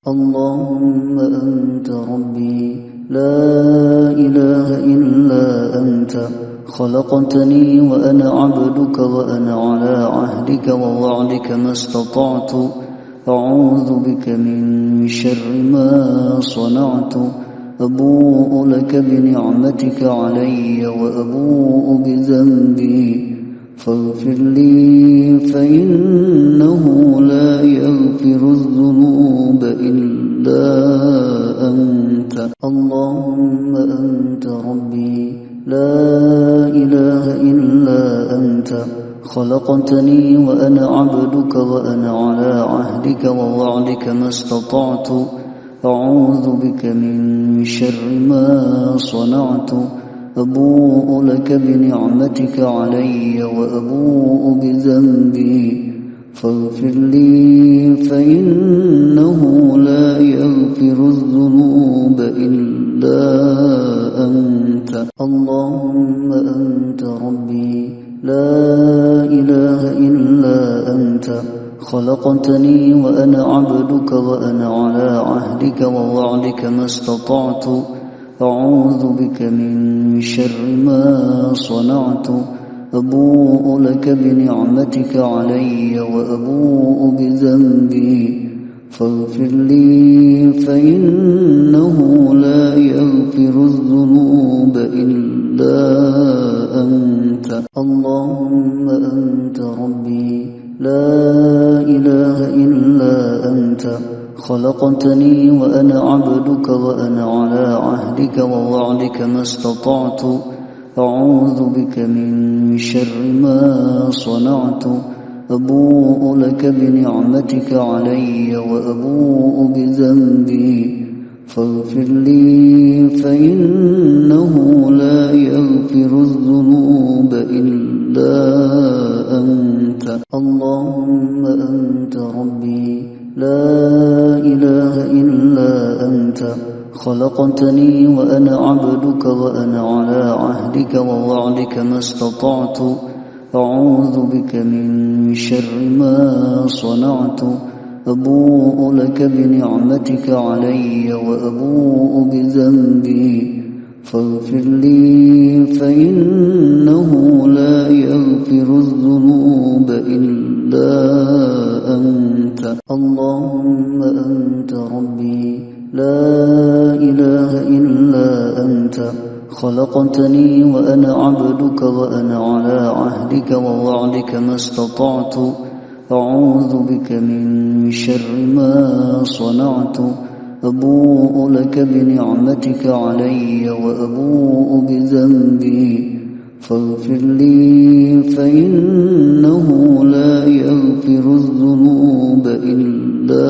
اللهم أنت ربي لا إله إلا أنت خلقتني وأنا عبدك وأنا على عهدك ووعدك ما استطعت أعوذ بك من شر ما صنعت أبوء لك بنعمتك علي وأبوء بذنبي فاغفر لي فإنه لا يغفر الذنوب إلا أنت اللهم أنت ربي لا إله إلا أنت خلقتني وأنا عبدك وأنا على عهدك ووعدك ما استطعت أعوذ بك من شر ما صنعت أبوء لك بنعمتك علي وأبوء بذنبي فاغفر لي فإنه لا يغفر الذنوب إلا أنت اللهم أنت ربي لا إله إلا أنت خلقتني وأنا عبدك وأنا على عهدك ووعدك ما استطعت أعوذ بك من شر ما صنعت أبوء لك بنعمتك علي وأبوء بذنبي فاغفر لي فإنه لا يغفر الذنوب إلا أنت اللهم أنت ربي لا إله إلا أنت خلقتني وأنا عبدك وأنا على عهدك ووعدك ما استطعت أعوذ بك من شر ما صنعت أبوء لك بنعمتك علي وأبوء بذنبي فاغفر لي فإنه لا يغفر الذنوب إلا أنت اللهم أنت ربي لا إله إلا أنت خلقتني وأنا عبدك وأنا على عهدك ووعدك ما استطعت أعوذ بك من شر ما صنعت أبوء لك بنعمتك علي وأبوء بذنبي فاغفر لي فإنه لا يغفر الذنوب إلا أنت اللهم أنت ربي لا إله إلا أنت خلقتني وأنا عبدك وأنا على عهدك ووعدك ما استطعت أعوذ بك من شر ما صنعت أبوء لك بنعمتك علي وأبوء بذنبي فاغفر لي فإنه لا يغفر الذنوب إلا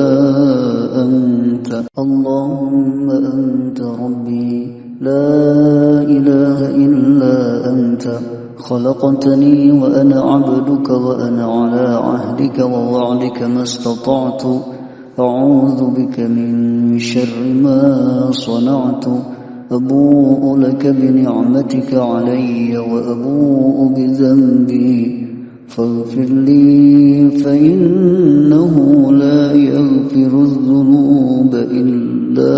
أنت اللهم أنت ربي لا إله إلا أنت خلقتني وأنا عبدك وأنا على عهدك ووعدك ما استطعت أعوذ بك من شر ما صنعت أبوء لك بنعمتك علي وأبوء بذنبي فاغفر لي فإنه لا يغفر الذنوب إلا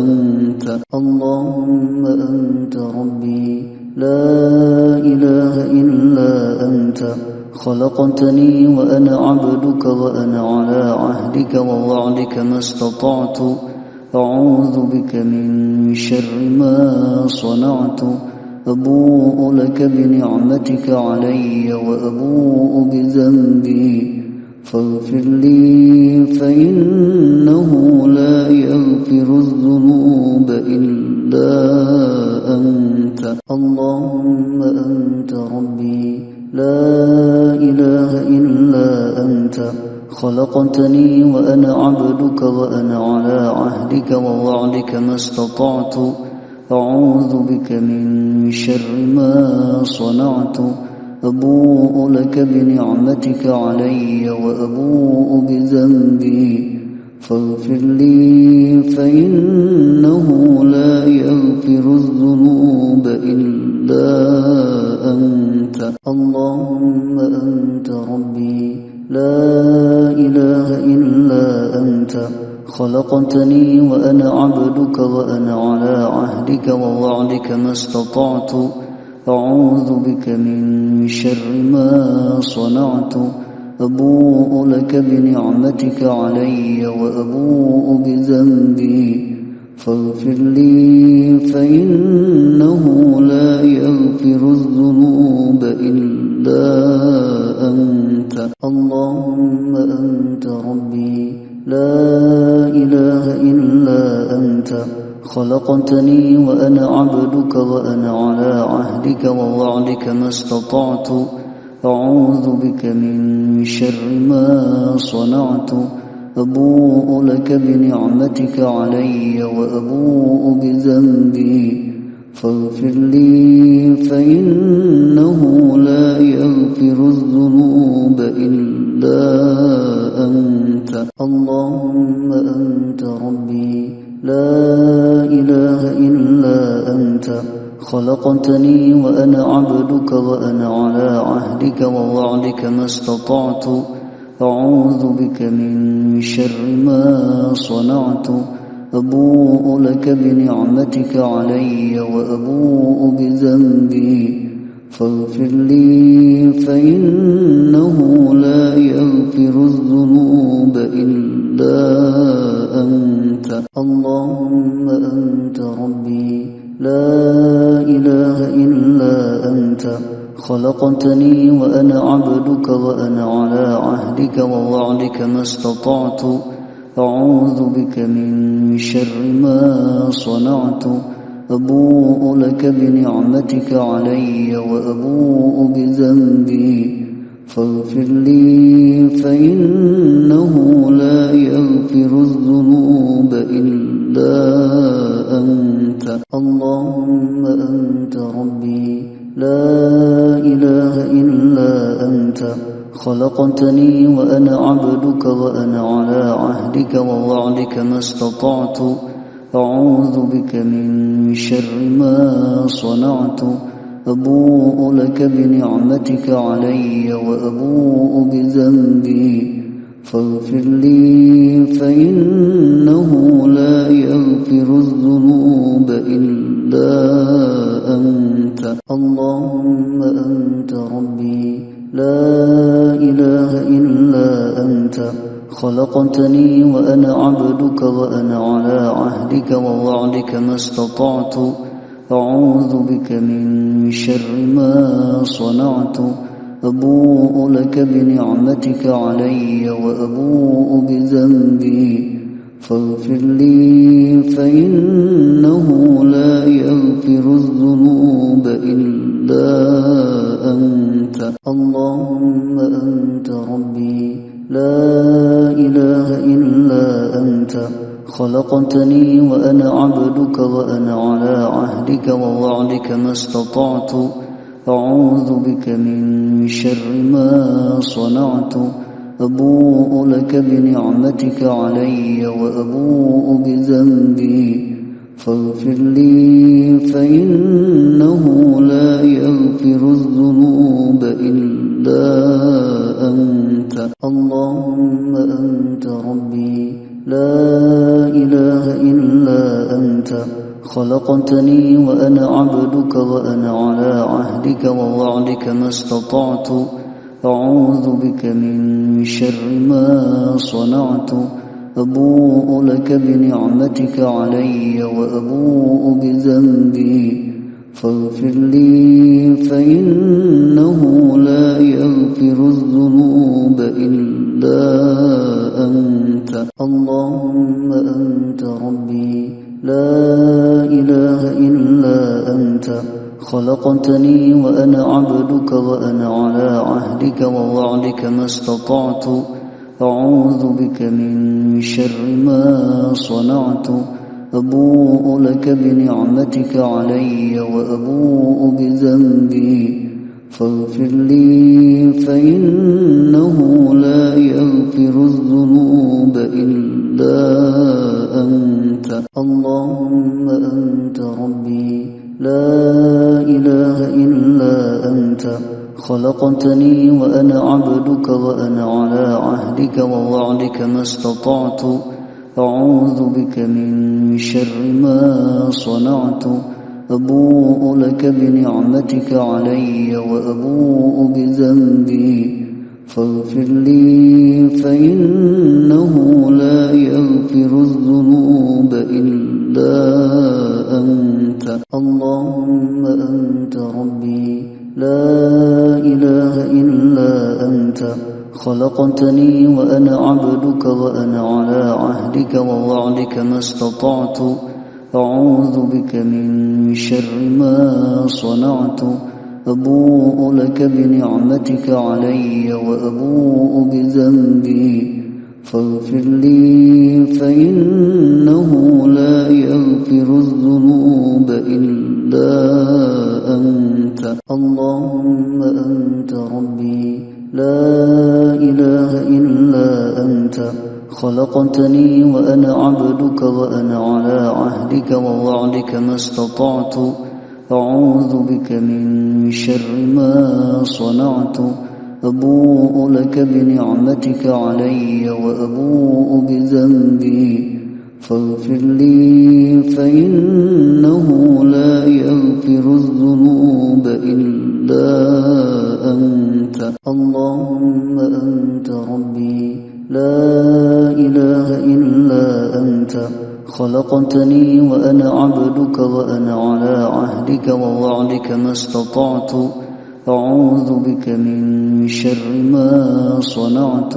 أنت اللهم أنت ربي لا إله إلا أنت خلقتني وأنا عبدك وأنا على عهدك ووعدك ما استطعت أعوذ بك من شر ما صنعت أبوء لك بنعمتك علي وأبوء بذنبي فاغفر لي فإنه لا يغفر الذنوب إلا أنت اللهم أنت ربي لا إله إلا أنت خلقتني وأنا عبدك وأنا على عهدك ووعدك ما استطعت أعوذ بك من شر ما صنعت أبوء لك بنعمتك علي وأبوء بذنبي فاغفر لي فإنه لا يغفر الذنوب إلا أنت اللهم أنت ربي لا إله إلا أنت خلقتني وأنا عبدك وأنا على عهدك ووعدك ما استطعت أعوذ بك من شر ما صنعت أبوء لك بنعمتك علي وأبوء بذنبي فاغفر لي فإنه لا يغفر الذنوب إلا أنت اللهم أنت ربي لا إله إلا أنت خلقتني وأنا عبدك وأنا على عهدك ووعدك ما استطعت أعوذ بك من شر ما صنعت أبوء لك بنعمتك علي وأبوء بذنبي فاغفر لي فإنه لا يغفر الذنوب إلا أنت اللهم أنت ربي لا إله إلا أنت خلقتني وأنا عبدك وأنا على عهدك ووعدك ما استطعت أعوذ بك من شر ما صنعت أبوء لك بنعمتك علي وأبوء بذنبي فاغفر لي فإنه لا يغفر الذنوب إلا أنت اللهم أنت ربي لا إله إلا أنت خلقتني وأنا عبدك وأنا على عهدك ووعدك ما استطعت أعوذ بك من شر ما صنعت أبوء لك بنعمتك علي وأبوء بذنبي فاغفر لي فإنه لا يغفر الذنوب إلا أنت اللهم أنت ربي لا إله إلا أنت خلقتني وأنا عبدك وأنا على عهدك ووعدك ما استطعت أعوذ بك من شر ما صنعت أبوء لك بنعمتك علي وأبوء بذنبي فاغفر لي فإنه لا يغفر الذنوب إلا أنت اللهم أنت ربي لا إله إلا أنت خلقتني وأنا عبدك وأنا على عهدك ووعدك ما استطعت أعوذ بك من شر ما صنعت أبوء لك بنعمتك علي وأبوء بذنبي فاغفر لي فإنه لا يغفر الذنوب إلا أنت اللهم أنت ربي لا إله إلا أنت خلقتني وأنا عبدك وأنا على عهدك ووعدك ما استطعت أعوذ بك من شر ما صنعت أبوء لك بنعمتك علي وأبوء بذنبي فاغفر لي فإنه لا يغفر الذنوب إلا أنت اللهم أنت ربي لا إله إلا أنت خلقتني وأنا عبدك وأنا على عهدك ووعدك ما استطعت أعوذ بك من شر ما صنعت أبوء لك بنعمتك علي وأبوء بذنبي فاغفر لي فإنه لا يغفر الذنوب إلا أنت اللهم أنت ربي لا إله إلا أنت خلقتني وأنا عبدك وأنا على عهدك ووعدك ما استطعت أعوذ بك من شر ما صنعت أبوء لك بنعمتك علي وأبوء بذنبي فاغفر لي فإنه لا يغفر الذنوب إلا أنت اللهم أنت ربي لا إله إلا أنت خلقتني وأنا عبدك وأنا على عهدك ووعدك ما استطعت أعوذ بك من شر ما صنعت أبوء لك بنعمتك علي وأبوء بذنبي فاغفر لي فإنه لا يغفر الذنوب إلا أنت اللهم أنت ربي لا إله إلا أنت خلقتني وأنا عبدك وأنا على عهدك ووعدك ما استطعت أعوذ بك من شر ما صنعت أبوء لك بنعمتك علي وأبوء بذنبي فاغفر لي فإنه لا يغفر الذنوب إلا أنت اللهم أنت ربي لا إله إلا أنت خلقتني وأنا عبدك وأنا على عهدك ووعدك ما استطعت أعوذ بك من شر ما صنعت أبوء لك بنعمتك علي وأبوء بذنبي فاغفر لي فإنه لا يغفر الذنوب إلا أنت اللهم أنت ربي لا إله إلا أنت خلقتني وأنا عبدك وأنا على عهدك ووعدك ما استطعت أعوذ بك من شر ما صنعت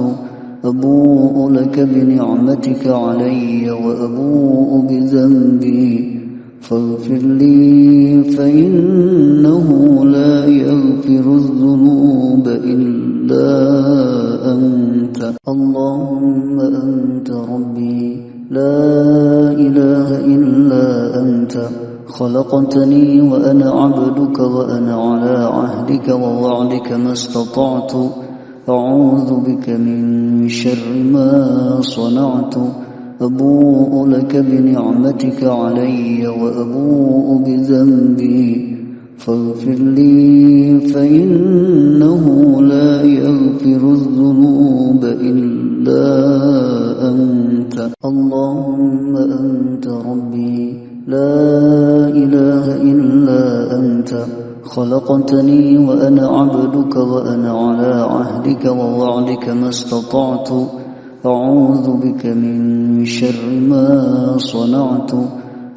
أبوء لك بنعمتك علي وأبوء بذنبي فاغفر لي فإنه لا يغفر الذنوب إلا أنت اللهم أنت ربي لا إله إلا أنت خلقتني وأنا عبدك وأنا على عهدك ووعدك ما استطعت أعوذ بك من شر ما صنعت أبوء لك بنعمتك علي وأبوء بذنبي فاغفر لي فإنه لا يغفر الذنوب إلا أنت اللهم أنت ربي لا إله إلا أنت خلقتني وأنا عبدك وأنا على عهدك ووعدك ما استطعت أعوذ بك من شر ما صنعت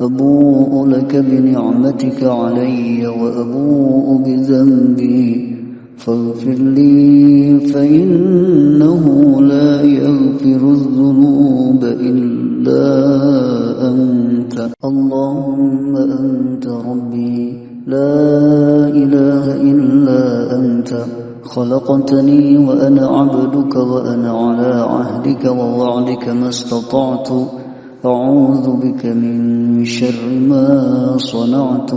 أبوء لك بنعمتك علي وأبوء بذنبي فاغفر لي فإنه لا يغفر الذنوب إلا أنت اللهم أنت ربي لا إله إلا أنت خلقتني وأنا عبدك وأنا على عهدك ووعدك ما استطعت أعوذ بك من شر ما صنعت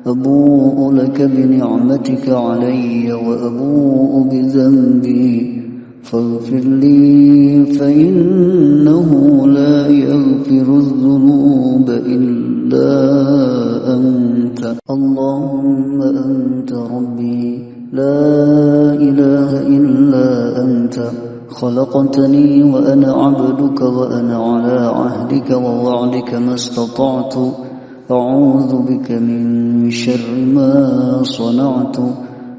أبوء لك بنعمتك علي وأبوء بذنبي فاغفر لي فإنه لا يغفر الذنوب إلا أنت اللهم أنت ربي لا إله إلا أنت خلقتني وأنا عبدك وأنا على عهدك ووعدك ما استطعت أعوذ بك من شر ما صنعت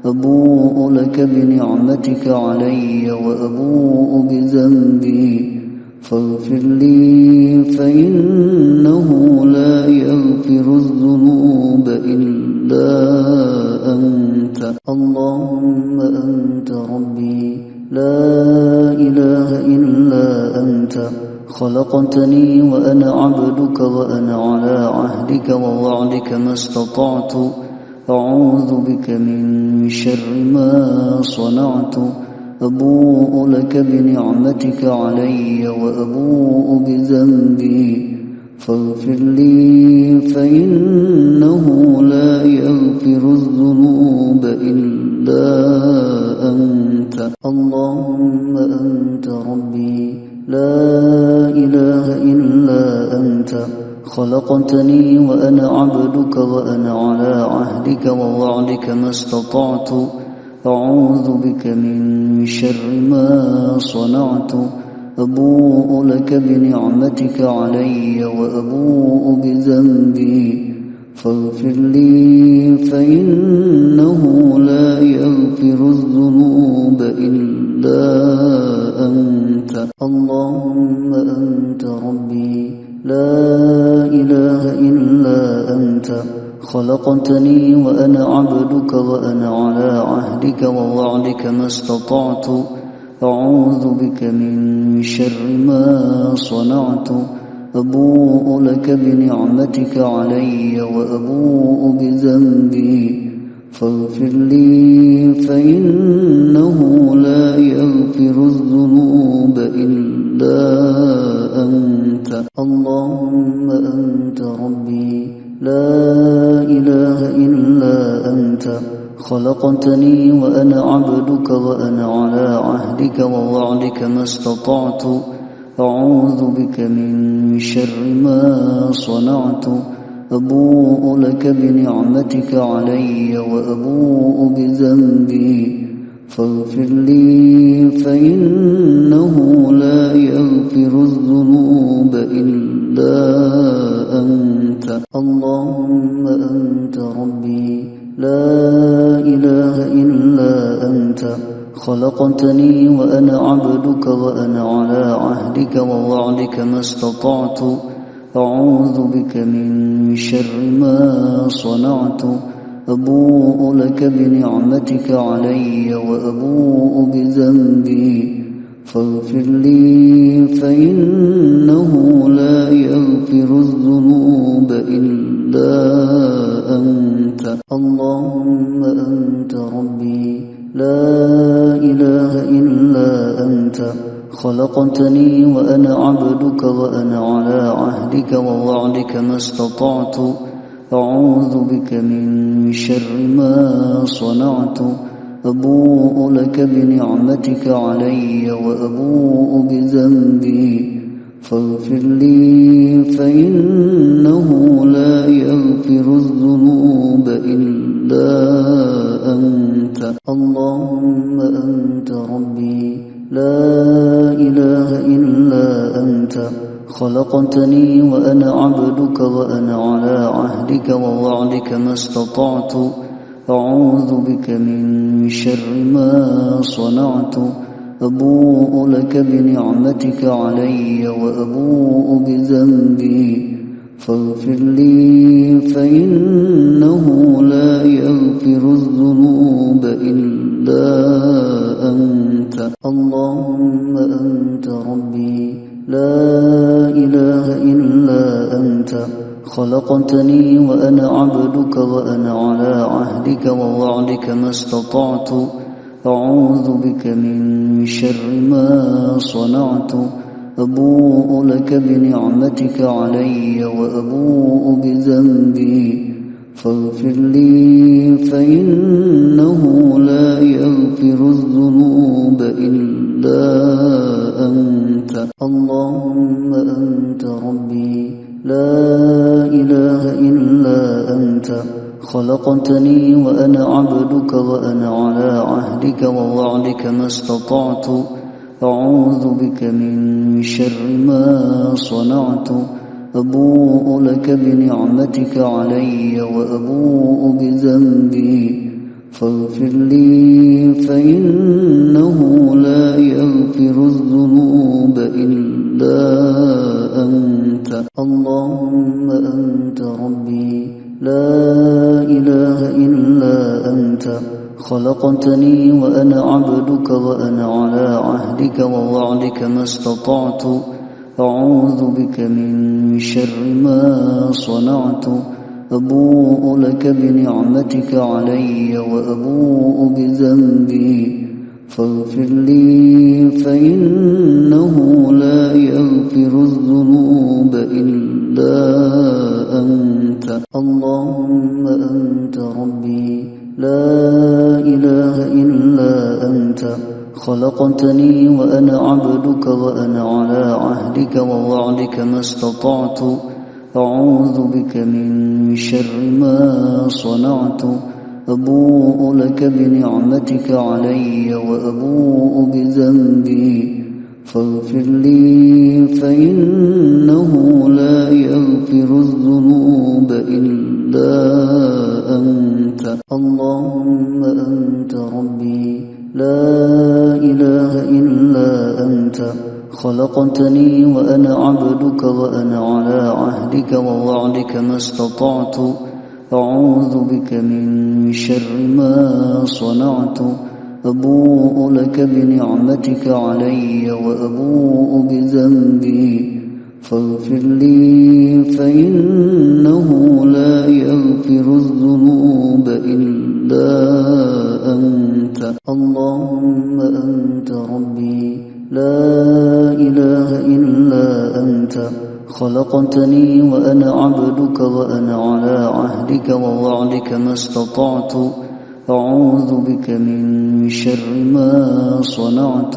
أبوء لك بنعمتك علي وأبوء بذنبي فاغفر لي فإنه لا يغفر الذنوب إلا أنت اللهم أنت ربي لا إله إلا أنت خلقتني وأنا عبدك وأنا على عهدك ووعدك ما استطعت أعوذ بك من شر ما صنعت أبوء لك بنعمتك علي وأبوء بذنبي فاغفر لي فإنه لا يغفر الذنوب إلا أنت اللهم أنت ربي لا إله إلا أنت خلقتني وأنا عبدك وأنا على عهدك ووعدك ما استطعت أعوذ بك من شر ما صنعت أبوء لك بنعمتك علي وأبوء بذنبي فاغفر لي فإنه لا يغفر الذنوب إلا أنت اللهم أنت ربي لا إله إلا أنت خلقتني وأنا عبدك وأنا على عهدك ووعدك ما استطعت أعوذ بك من شر ما صنعت أبوء لك بنعمتك علي وأبوء بذنبي فاغفر لي فإنه لا يغفر الذنوب إلا أنت اللهم أنت ربي لا إله إلا أنت خلقتني وأنا عبدك وأنا على عهدك ووعدك ما استطعت أعوذ بك من شر ما صنعت أبوء لك بنعمتك علي وأبوء بذنبي فاغفر لي فإنه لا يغفر الذنوب إلا أنت اللهم أنت ربي لا إله إلا أنت خلقتني وأنا عبدك وأنا على عهدك ووعدك ما استطعت أعوذ بك من شر ما صنعت أبوء لك بنعمتك علي وأبوء بذنبي فاغفر لي فإنه لا يغفر الذنوب إلا أنت اللهم أنت ربي لا إله إلا أنت خلقتني وأنا عبدك وأنا على عهدك ووعدك ما استطعت أعوذ بك من شر ما صنعت أبوء لك بنعمتك علي وأبوء بذنبي فاغفر لي فإنه لا يغفر الذنوب إلا أنت اللهم أنت ربي لا إله إلا أنت خلقتني وأنا عبدك وأنا على عهدك ووعدك ما استطعت أعوذ بك من شر ما صنعت أبوء لك بنعمتك علي وأبوء بذنبي فاغفر لي فإنه لا يغفر الذنوب إلا أنت اللهم أنت ربي لا إله إلا أنت خلقتني وأنا عبدك وأنا على عهدك ووعدك ما استطعت أعوذ بك من شر ما صنعت أبوء لك بنعمتك علي وأبوء بذنبي فاغفر لي فإنه لا يغفر الذنوب إلا أنت اللهم أنت ربي لا إله إلا أنت خلقتني وأنا عبدك وأنا على عهدك ووعدك ما استطعت أعوذ بك من شر ما صنعت أبوء لك بنعمتك علي وأبوء بذنبي فاغفر لي فإنه لا يغفر الذنوب إلا أنت اللهم أنت ربي لا إله إلا أنت خلقتني وأنا عبدك وأنا على عهدك ووعدك ما استطعت أعوذ بك من شر ما صنعت أبوء لك بنعمتك علي وأبوء بذنبي فاغفر لي فإنه لا يغفر الذنوب إلا أنت اللهم أنت ربي لا إله إلا أنت خلقتني وأنا عبدك وأنا على عهدك ووعدك ما استطعت أعوذ بك من شر ما صنعت أبوء لك بنعمتك علي وأبوء بذنبي فاغفر لي فإنه لا يغفر الذنوب إلا أنت. اللهم أنت ربي لا إله إلا أنت، خلقتني وأنا عبدك وأنا على عهدك ووعدك ما استطعت، أعوذ بك من شر ما صنعت، أبوء لك بنعمتك علي وأبوء بذنبي، فاغفر لي فإنه لا يغفر الذنوب إلا أنت. اللهم أنت ربي لا إله إلا أنت، خلقتني وأنا عبدك وأنا على عهدك ووعدك ما استطعت، أعوذ بك من شر ما صنعت،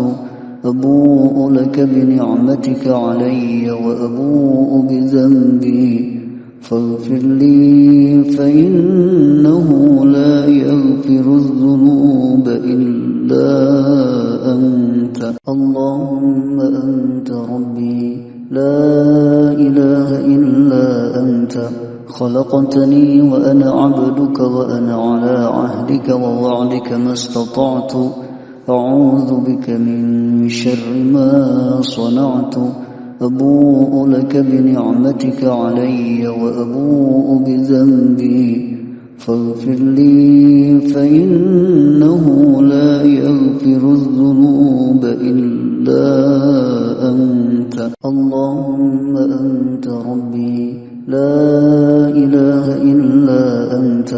أبوء لك بنعمتك علي وأبوء بذنبي، فاغفر لي فإنه لا يغفر الذنوب إلا أنت. اللهم أنت ربي لا إله إلا أنت، خلقتني وأنا عبدك وأنا على عهدك ووعدك ما استطعت، أعوذ بك من شر ما صنعت، أبوء لك بنعمتك علي وأبوء بذنبي، فاغفر لي فإنه لا يغفر الذنوب إلا أنت. اللهم أنت ربي لا إله إلا أنت،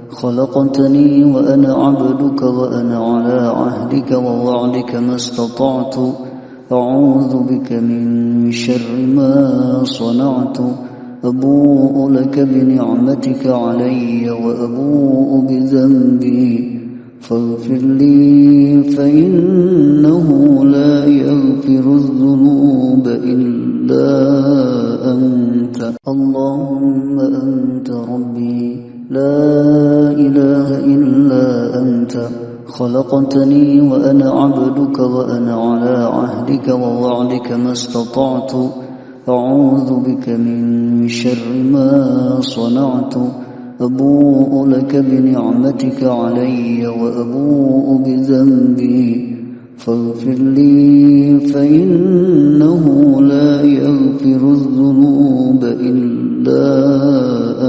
خلقتني وأنا عبدك وأنا على عهدك ووعدك ما استطعت، أعوذ بك من شر ما صنعت، أبوء لك بنعمتك علي وأبوء بذنبي، فاغفر لي فإنه لا يغفر الذنوب إلا أنت. اللهم أنت ربي لا إله إلا أنت، خلقتني وأنا عبدك وأنا على عهدك ووعدك ما استطعت، أعوذ بك من شر ما صنعت، أبوء لك بنعمتك علي وأبوء بذنبي، فاغفر لي فإنه لا يغفر الذنوب إلا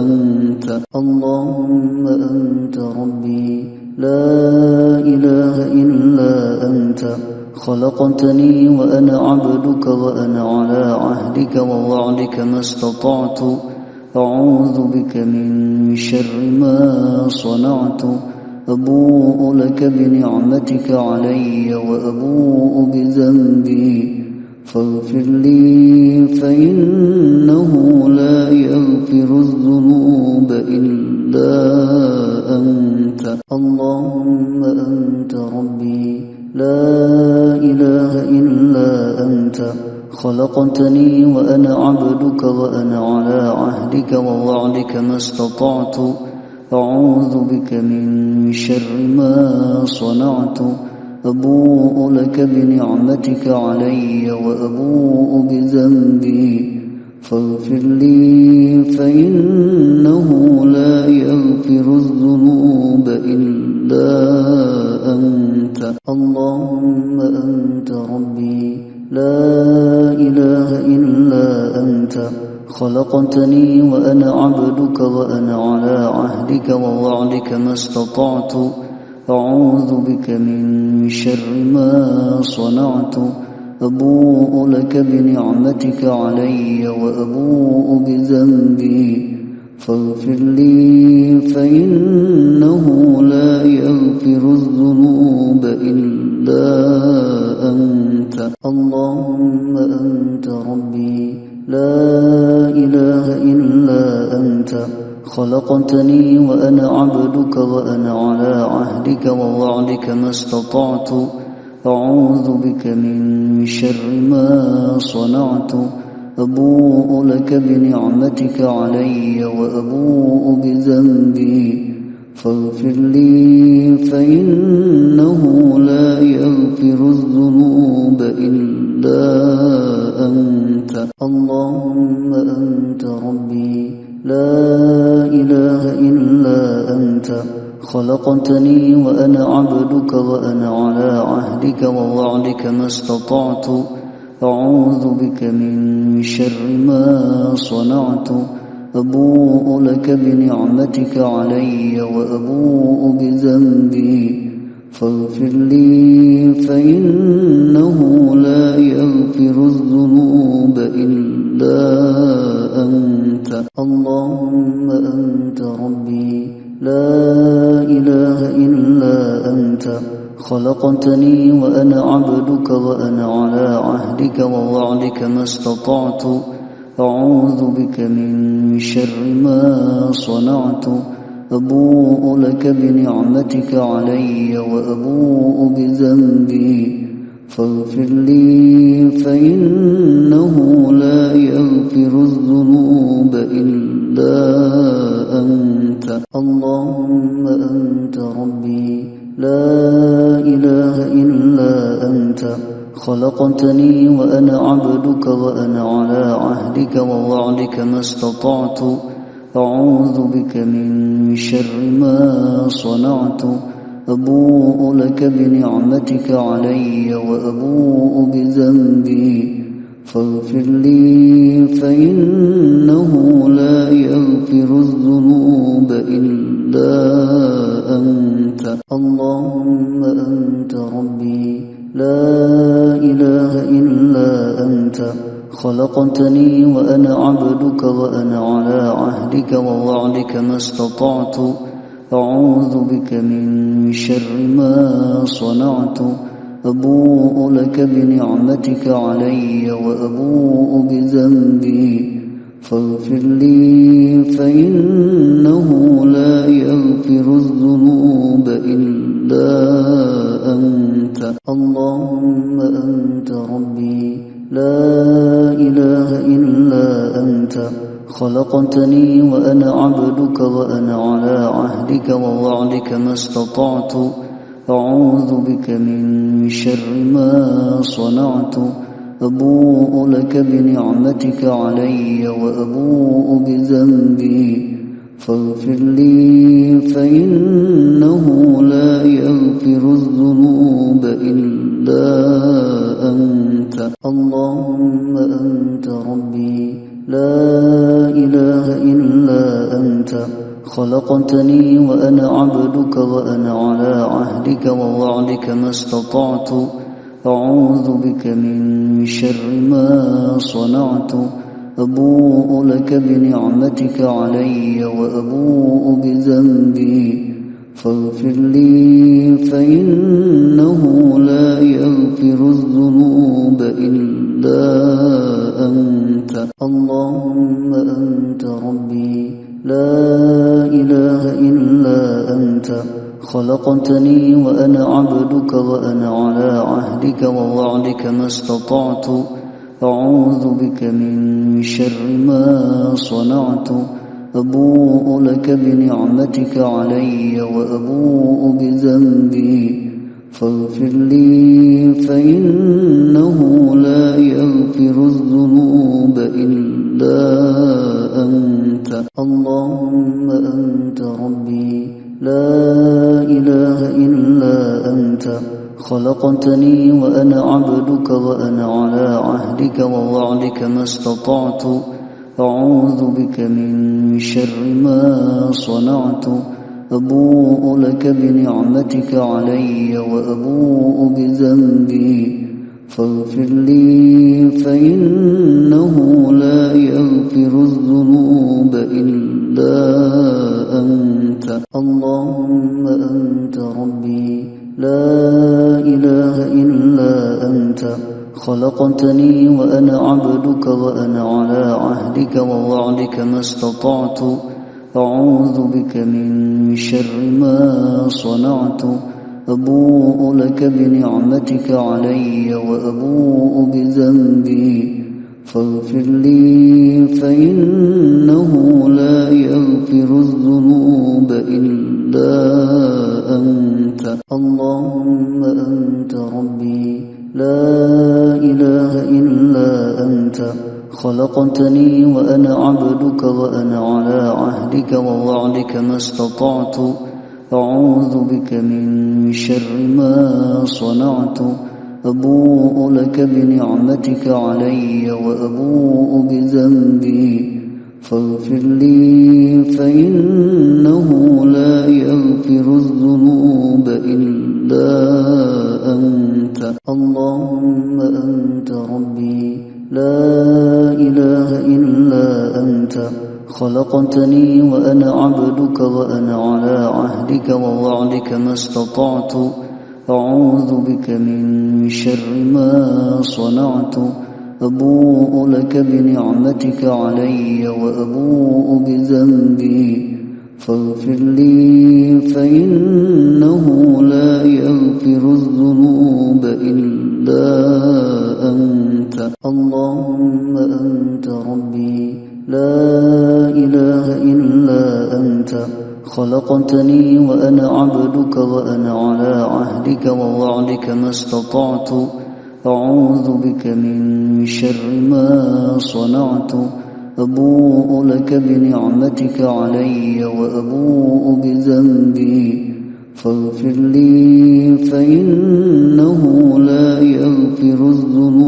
أنت. اللهم أنت ربي لا إله إلا أنت، خلقتني وأنا عبدك وأنا على عهدك ووعدك ما استطعت، أعوذ بك من شر ما صنعت، أبوء لك بنعمتك علي وأبوء بذنبي، فاغفر لي فإنه لا يغفر الذنوب إلا أنت. اللهم أنت ربي لا إله إلا أنت، خلقتني وأنا عبدك وأنا على عهدك ووعدك ما استطعت، أعوذ بك من شر ما صنعت، أبوء لك بنعمتك علي وأبوء بذنبي، فاغفر لي فإنه لا يغفر الذنوب إلا أنت. اللهم أنت ربي لا إله إلا أنت، خلقتني وأنا عبدك وأنا على عهدك ووعدك ما استطعت، أعوذ بك من شر ما صنعت، أبوء لك بنعمتك علي وأبوء بذنبي، فاغفر لي فإنه لا يغفر الذنوب إلا أنت. اللهم أنت ربي لا إله إلا أنت، خلقتني وأنا عبدك وأنا على عهدك ووعدك ما استطعت، أعوذ بك من شر ما صنعت، أبوء لك بنعمتك علي وأبوء بذنبي، فاغفر لي فإنه لا يغفر الذنوب إلا إلا أنت اللهم أنت ربي لا إله إلا أنت خلقتني وأنا عبدك وأنا على عهدك ووعدك ما استطعت أعوذ بك من شر ما صنعت أبوء لك بنعمتك علي وأبوء بذنبي فاغفر لي فإنه لا يغفر الذنوب إلا أنت اللهم أنت ربي لا إله إلا أنت خلقتني وأنا عبدك وأنا على عهدك ووعدك ما استطعت أعوذ بك من شر ما صنعت أبوء لك بنعمتك علي وأبوء بذنبي فاغفر لي فإنه لا يغفر الذنوب إلا أنت اللهم أنت ربي لا إله إلا أنت خلقتني وأنا عبدك وأنا على عهدك ووعدك ما استطعت أعوذ بك من شر ما صنعت أبوء لك بنعمتك علي وأبوء بذنبي فاغفر لي فإنه لا يغفر الذنوب إلا أنت اللهم أنت ربي لا إله إلا أنت خلقتني وأنا عبدك وأنا على عهدك ووعدك ما استطعت أعوذ بك من شر ما صنعت أبوء لك بنعمتك علي وأبوء بذنبي فاغفر لي فإنه لا يغفر الذنوب إلا أنت اللهم أنت ربي لا إله إلا أنت خلقتني وأنا عبدك وأنا على عهدك ووعدك ما استطعت أعوذ بك من شر ما صنعت أبوء لك بنعمتك علي وأبوء بذنبي فاغفر لي فإنه لا يغفر الذنوب إلا أنت اللهم أنت ربي لا إله إلا أنت خلقتني وأنا عبدك وأنا على عهدك ووعدك ما استطعت أعوذ بك من شر ما صنعت أبوء لك بنعمتك علي وأبوء بذنبي فاغفر لي فإنه لا يغفر الذنوب إلا أنت اللهم أنت ربي لا إله إلا أنت خلقتني وأنا عبدك وأنا على عهدك ووعدك ما استطعت أعوذ بك من شر ما صنعت أبوء لك بنعمتك علي وأبوء بذنبي فاغفر لي فإنه لا يغفر الذنوب إلا أنت اللهم أنت ربي لا إله إلا أنت خلقتني وأنا عبدك وأنا على عهدك ووعدك ما استطعت أعوذ بك من شر ما صنعت أبوء لك بنعمتك علي وأبوء بذنبي فاغفر لي فإنه لا يغفر الذنوب إلا أنت اللهم أنت ربي لا إله إلا أنت خلقتني وأنا عبدك وأنا على عهدك ووعدك ما استطعت أعوذ بك من شر ما صنعت أبوء لك بنعمتك علي وأبوء بذنبي فاغفر لي فإنه لا يغفر الذنوب إلا أنت اللهم أنت ربي لا إله خلقتني وأنا عبدك وأنا على عهدك ووعدك ما استطعت أعوذ بك من شر ما صنعت أبوء لك بنعمتك علي وأبوء بذنبي فاغفر لي فإنه لا يغفر الذنوب إلا أنت اللهم أنت ربي لا إله إلا أنت خلقتني وأنا عبدك وأنا على عهدك ووعدك ما استطعت أعوذ بك من شر ما صنعت أبوء لك بنعمتك علي وأبوء بذنبي فاغفر لي فإنه لا يغفر الذنوب إلا أنت اللهم أنت ربي لا إله إلا أنت خلقتني وأنا عبدك وأنا على عهدك ووعدك ما استطعت أعوذ بك من شر ما صنعت أبوء لك بنعمتك علي وأبوء بذنبي فاغفر لي فإنه لا يغفر الذنوب